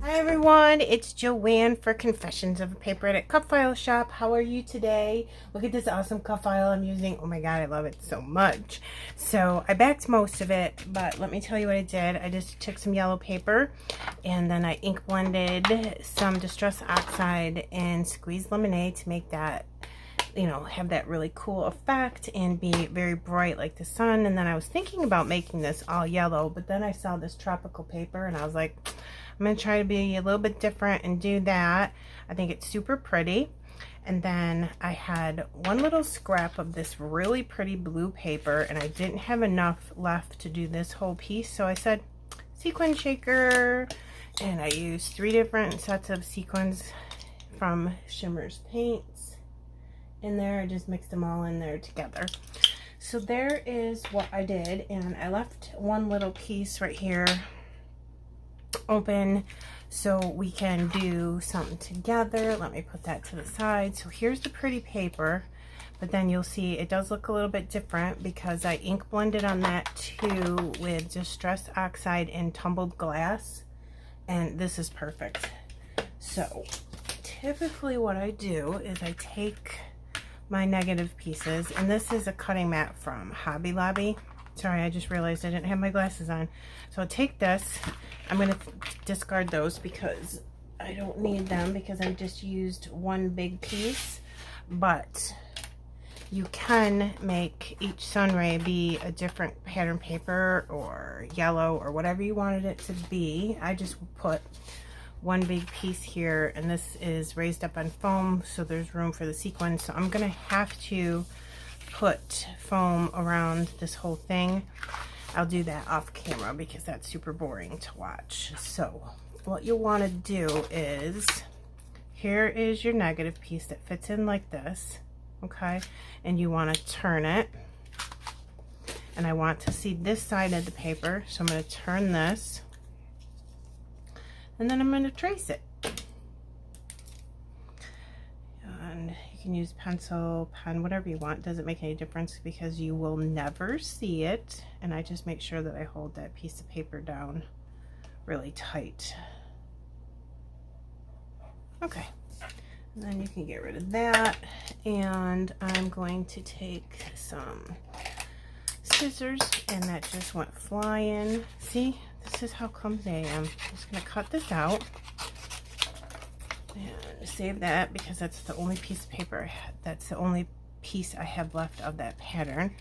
Everyone, it's Joanne for Confessions of a Paper Edit Cut File Shop. How are you today? Look at this awesome cut file I'm using. Oh my god, I love it so much. So I backed most of it, but let me tell you what I did. I just took some yellow paper and then I ink blended some Distress Oxide and squeezed lemonade to make that, you know, have that really cool effect and be very bright like the sun. And then I was thinking about making this all yellow, but then I saw this tropical paper and I was like, I'm going to try to be a little bit different and do that. I think it's super pretty. And then I had one little scrap of this really pretty blue paper and I didn't have enough left to do this whole piece. So I said, sequin shaker. And I used 3 different sets of sequins from Shimmer's Paints in there. I just mixed them all in there together. So there is what I did. And I left one little piece right here open so we can do something together. Let me put that to the side. So here's the pretty paper, but then you'll see it does look a little bit different because I ink blended on that too with Distress Oxide and tumbled glass, and this is perfect. So typically what I do is I take my negative pieces, and this is a cutting mat from Hobby Lobby. Sorry, I just realized I didn't have my glasses on. So I'll take this. I'm going to discard those because I don't need them because I just used one big piece. But you can make each sunray be a different pattern paper or yellow or whatever you wanted it to be. I just put one big piece here, and this is raised up on foam, so there's room for the sequin. So I'm going to have to put foam around this whole thing. I'll do that off camera because that's super boring to watch. So what you'll want to do is, here is your negative piece that fits in like this, okay? And you want to turn it, and I want to see this side of the paper, so I'm going to turn this, and then I'm going to trace it. And you can use pencil, pen, whatever you want. Doesn't make any difference because you will never see it. And I just make sure that I hold that piece of paper down really tight. Okay, and then you can get rid of that. And I'm going to take some scissors, and that just went flying. See, this is how clumsy I am. I'm just going to cut this out and save that because that's the only piece of paper that's the only piece I have left of that pattern.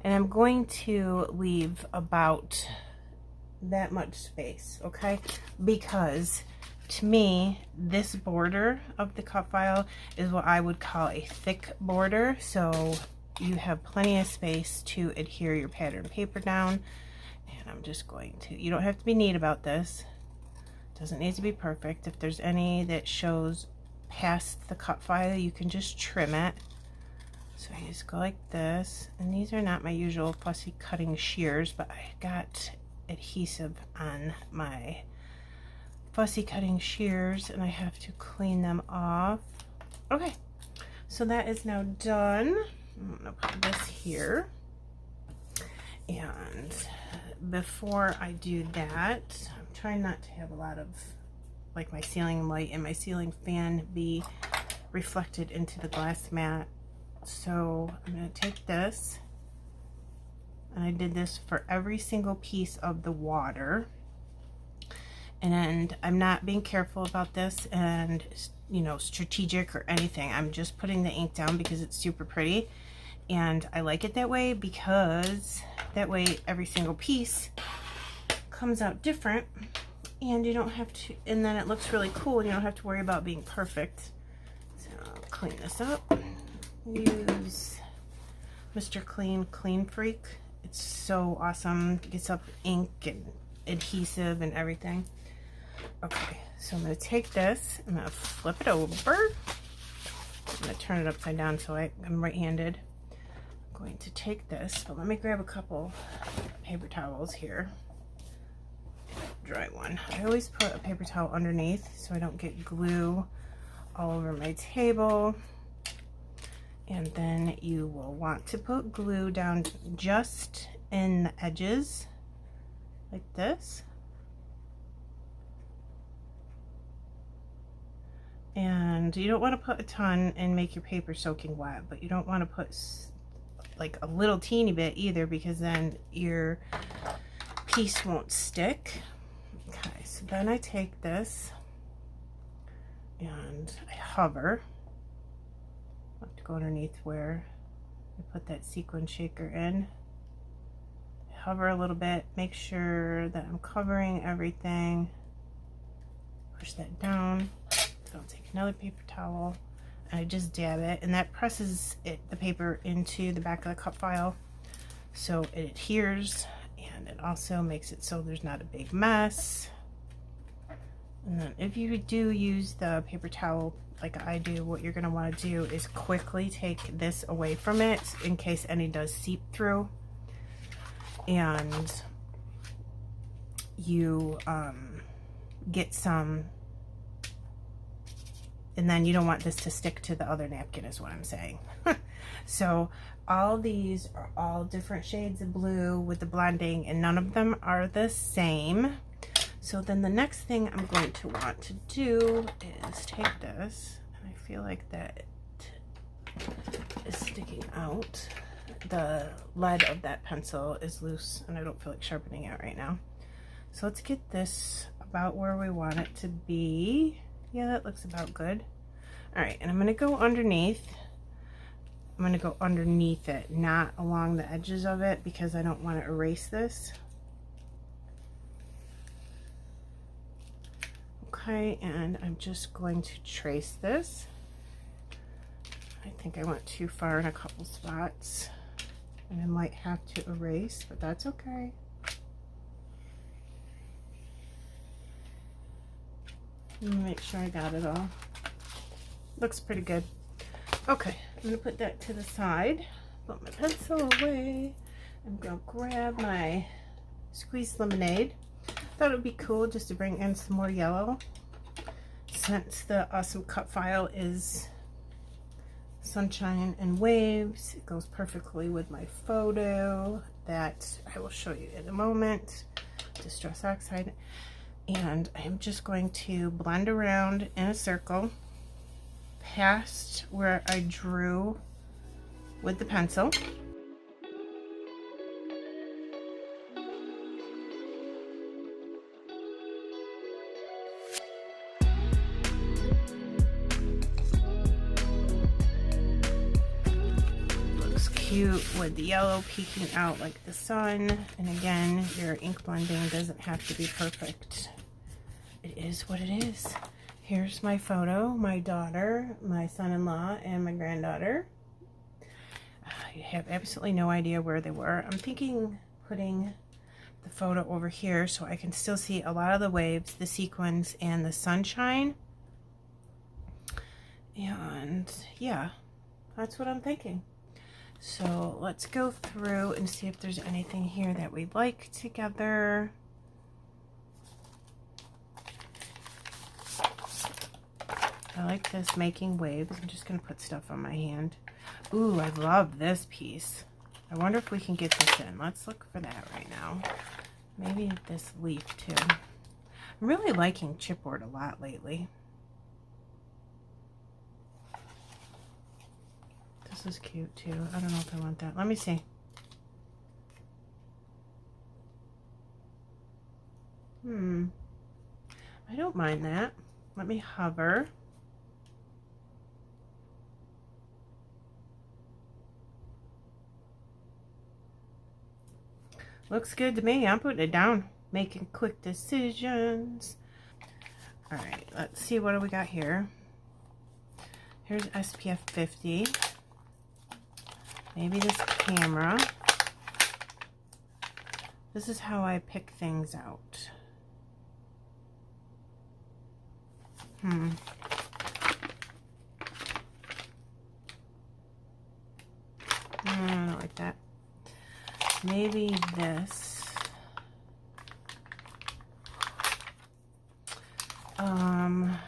And I'm going to leave about that much space, okay? Because to me, this border of the cut file is what I would call a thick border, so you have plenty of space to adhere your pattern paper down. And I'm just going to, you don't have to be neat about this. Doesn't need to be perfect. If there's any that shows past the cut file, you can just trim it. So I just go like this, and these are not my usual fussy cutting shears, but I got adhesive on my fussy cutting shears and I have to clean them off. Okay, so that is now done. I'm gonna put this here, and before I do that, I'm trying not to have a lot of like my ceiling light and my ceiling fan be reflected into the glass mat. So I'm going to take this, and I did this for every single piece of the water, and I'm not being careful about this and, you know, strategic or anything. I'm just putting the ink down because it's super pretty, and I like it that way because that way every single piece comes out different, and you don't have to, and then it looks really cool and you don't have to worry about being perfect. So I'll clean this up. Use Mr. Clean Freak. It's so awesome. It gets up ink and adhesive and everything. Okay, so I'm going to take this, I'm going to flip it over. I'm going to turn it upside down so I'm right-handed. I'm going to take this, but let me grab a couple paper towels here. dry one. I always put a paper towel underneath so I don't get glue all over my table. And then you will want to put glue down just in the edges like this. And you don't want to put a ton and make your paper soaking wet, but you don't want to put like a little teeny bit either, because then your piece won't stick. Okay, so then I take this and I hover. I have to go underneath where I put that sequin shaker in. I hover a little bit, make sure that I'm covering everything. Push that down. I'll take another paper towel and I just dab it, and that presses the paper into the back of the cup file so it adheres, and it also makes it so there's not a big mess. And then if you do use the paper towel like I do, what you're going to want to do is quickly take this away from it in case any does seep through, and you get some. And then you don't want this to stick to the other napkin is what I'm saying. So all these are all different shades of blue with the blending, and none of them are the same. So then the next thing I'm going to want to do is take this, and I feel like that is sticking out. The lead of that pencil is loose and I don't feel like sharpening it right now. So let's get this about where we want it to be. Yeah, that looks about good. All right, and I'm gonna go underneath. I'm gonna go underneath it, not along the edges of it, because I don't want to erase this. Okay, and I'm just going to trace this. I think I went too far in a couple spots, and I might have to erase, but that's okay. Let me make sure I got it all. Looks pretty good. Okay, I'm gonna put that to the side, put my pencil away. I'm gonna grab my squeezed lemonade. Thought it would be cool just to bring in some more yellow, since the awesome cut file is sunshine and waves. It goes perfectly with my photo that I will show you in a moment. Distress oxide. And I'm just going to blend around in a circle past where I drew with the pencil. Looks cute with the yellow peeking out like the sun. And again, your ink blending doesn't have to be perfect. It is what it is. Here's my photo, my daughter, my son-in-law, and my granddaughter. I have absolutely no idea where they were. I'm thinking putting the photo over here so I can still see a lot of the waves, the sequins, and the sunshine. And yeah, that's what I'm thinking. So let's go through and see if there's anything here that we'd like together. I like this making waves. I'm just going to put stuff on my hand. Ooh, I love this piece. I wonder if we can get this in. Let's look for that right now. Maybe this leaf too. I'm really liking chipboard a lot lately. This is cute too. I don't know if I want that. Let me see. I don't mind that. Let me hover. Looks good to me. I'm putting it down. Making quick decisions. All right, let's see, what do we got here? Here's SPF 50. Maybe this camera. This is how I pick things out. I don't like that. Maybe this. I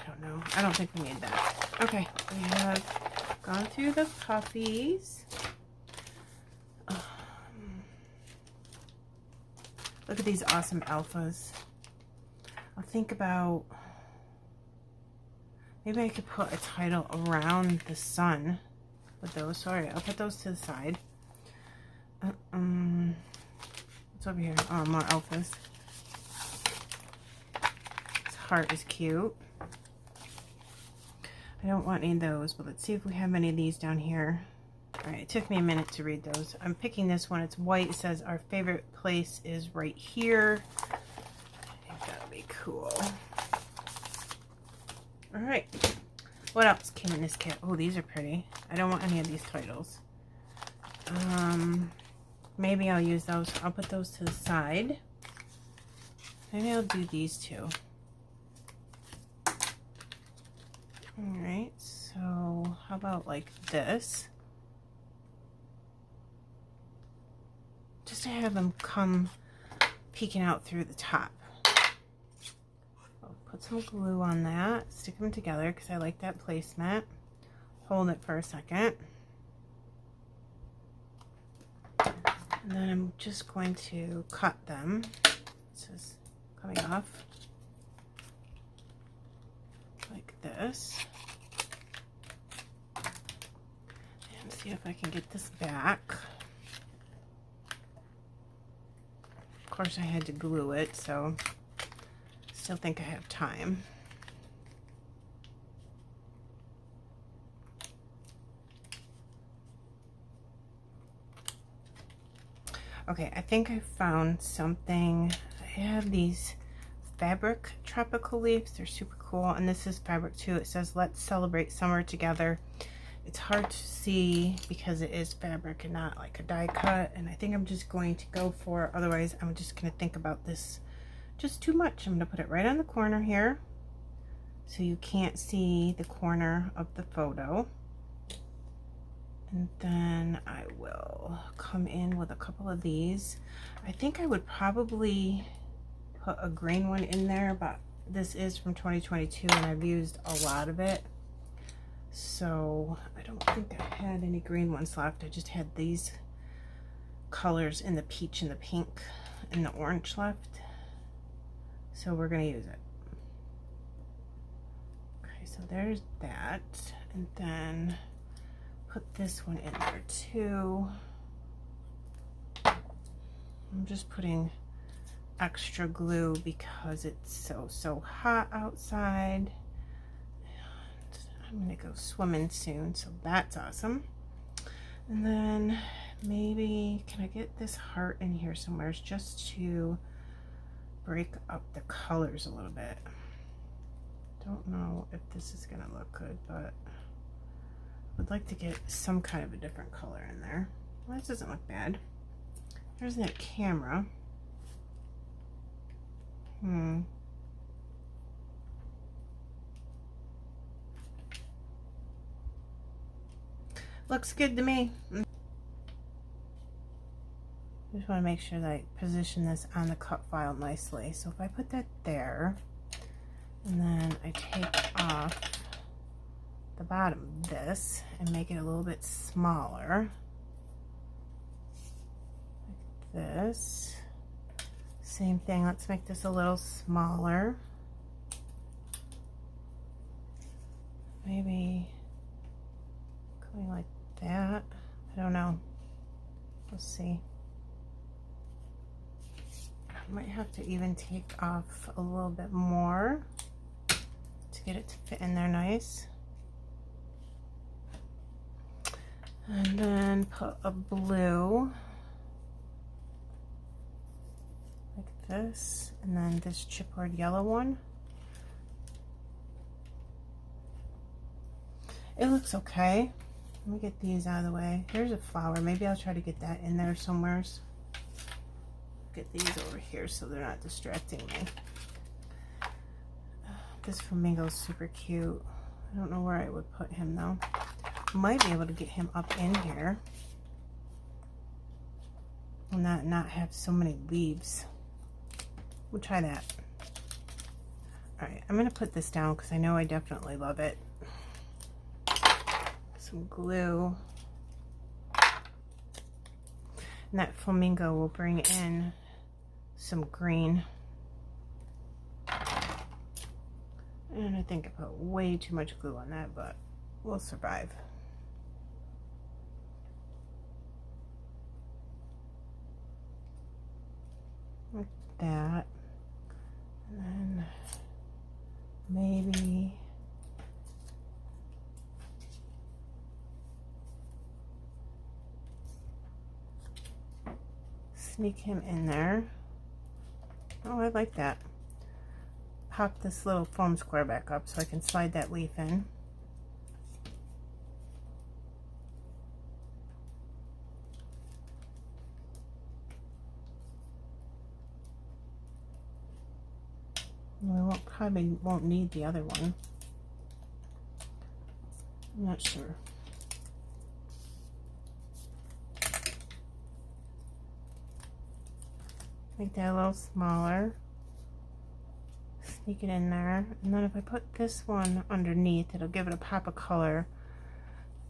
don't know. I don't think we need that. Okay, we have gone through the puppies. Look at these awesome alphas. I'll think about, maybe I could put a title around the sun with those. Sorry, I'll put those to the side. What's over here? Oh, more alphas. This heart is cute. I don't want any of those, but let's see if we have any of these down here. All right, it took me a minute to read those. I'm picking this one. It's white. It says our favorite place is right here. I think that'll be cool. All right. What else came in this kit? Oh, these are pretty. I don't want any of these titles. Maybe I'll use those. I'll put those to the side. Maybe I'll do these two. All right. So how about like this? Just to have them come peeking out through the top. I'll put some glue on that, stick them together because I like that placement. Hold it for a second. And then I'm just going to cut them. This is coming off like this. And see if I can get this back. Of course I had to glue it, so still think I have time. Okay, I think I found something. I have these fabric tropical leaves. They're super cool, and this is fabric too. It says, let's celebrate summer together. It's hard to see because it is fabric and not like a die cut, and I think I'm just going to go for it. Otherwise, I'm just going to think about this just too much. I'm going to put it right on the corner here so you can't see the corner of the photo. And then I will come in with a couple of these. I think I would probably put a green one in there, but this is from 2022 and I've used a lot of it. So I don't think I had any green ones left. I just had these colors in the peach and the pink and the orange left. So we're going to use it. Okay, so there's that. And then put this one in there too. I'm just putting extra glue because it's so hot outside. I'm gonna go swimming soon, so that's awesome. And then maybe, can I get this heart in here somewhere just to break up the colors a little bit? Don't know if this is gonna look good, but I would like to get some kind of a different color in there. Well, this doesn't look bad. There's that camera. Looks good to me. Just want to make sure that I position this on the cut file nicely. So if I put that there, and then I take off the bottom of this and make it a little bit smaller, like this. Same thing, let's make this a little smaller. Maybe going like that. I don't know. We'll see. I might have to even take off a little bit more to get it to fit in there nice. And then put a blue like this, and then this chipboard yellow one. It looks okay. Let me get these out of the way. Here's a flower. Maybe I'll try to get that in there somewhere. Get these over here so they're not distracting me. This flamingo is super cute. I don't know where I would put him though. Might be able to get him up in here. and not have so many leaves. We'll try that. All right, I'm gonna put this down because I know I definitely love it. Some glue. And that flamingo will bring in some green. And I think I put way too much glue on that, but we'll survive. Like that. And then maybe sneak him in there. Oh, I like that. Pop this little foam square back up so I can slide that leaf in. We probably won't need the other one. I'm not sure. Make that a little smaller. Sneak it in there. And then if I put this one underneath, it'll give it a pop of color.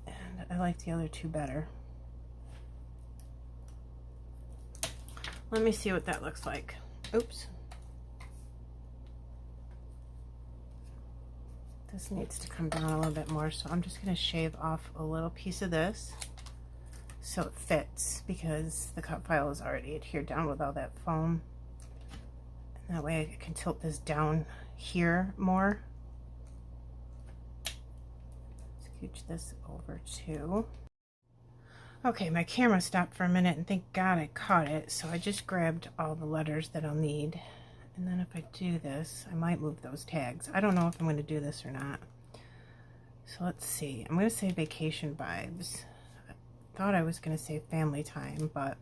And I like the other two better. Let me see what that looks like. Oops. This needs to come down a little bit more, so I'm just going to shave off a little piece of this so it fits, because the cut file is already adhered down with all that foam. And that way I can tilt this down here more. Scooch this over too. Okay, my camera stopped for a minute, and thank God I caught it, so I just grabbed all the letters that I'll need. And then if I do this, I might move those tags. I don't know if I'm going to do this or not. So let's see. I'm going to say vacation vibes. I thought I was going to say family time, but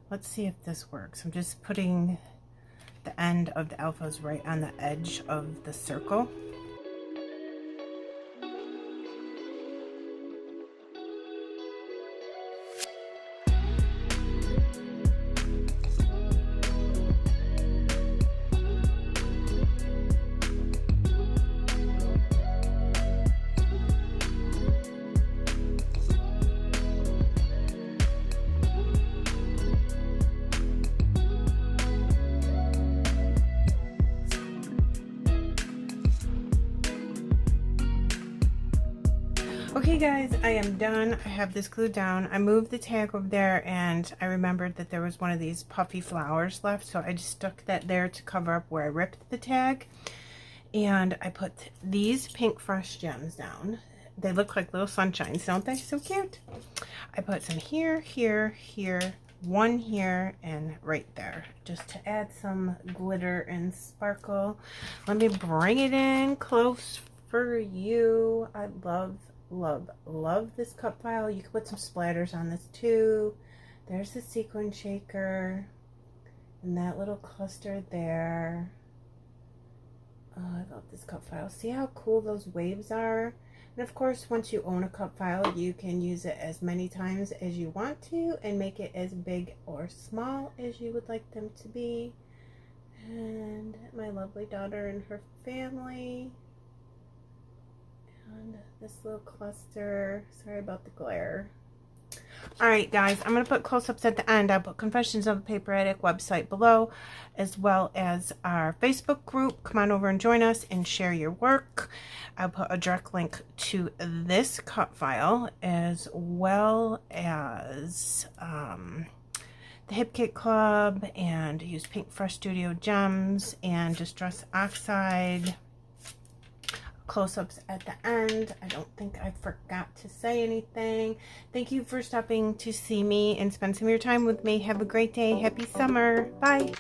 let's see if this works. I'm just putting the end of the alphas right on the edge of the circle. Okay guys, I am done. I have this glued down. I moved the tag over there, and I remembered that there was one of these puffy flowers left, so I just stuck that there to cover up where I ripped the tag. And I put these pink fresh gems down. They look like little sunshines, don't they? So cute. I put some here, here, here, one here, and right there, just to add some glitter and sparkle. Let me bring it in close for you. I love this cup file. You can put some splatters on this too. There's the sequin shaker and that little cluster there. Oh, I love this cup file. See how cool those waves are? And of course, once you own a cup file, you can use it as many times as you want to and make it as big or small as you would like them to be. And my lovely daughter and her family. And this little cluster. Sorry about the glare. Alright guys, I'm going to put close-ups at the end. I'll put Confessions of a Paper Addict website below, as well as our Facebook group. Come on over and join us and share your work. I'll put a direct link to this cut file, as well as the Hip Kit Club, and use Pink Fresh Studio Gems and Distress Oxide. Close-ups at the end. I don't think I forgot to say anything. Thank you for stopping to see me and spend some of your time with me. Have a great day. Happy summer. Bye.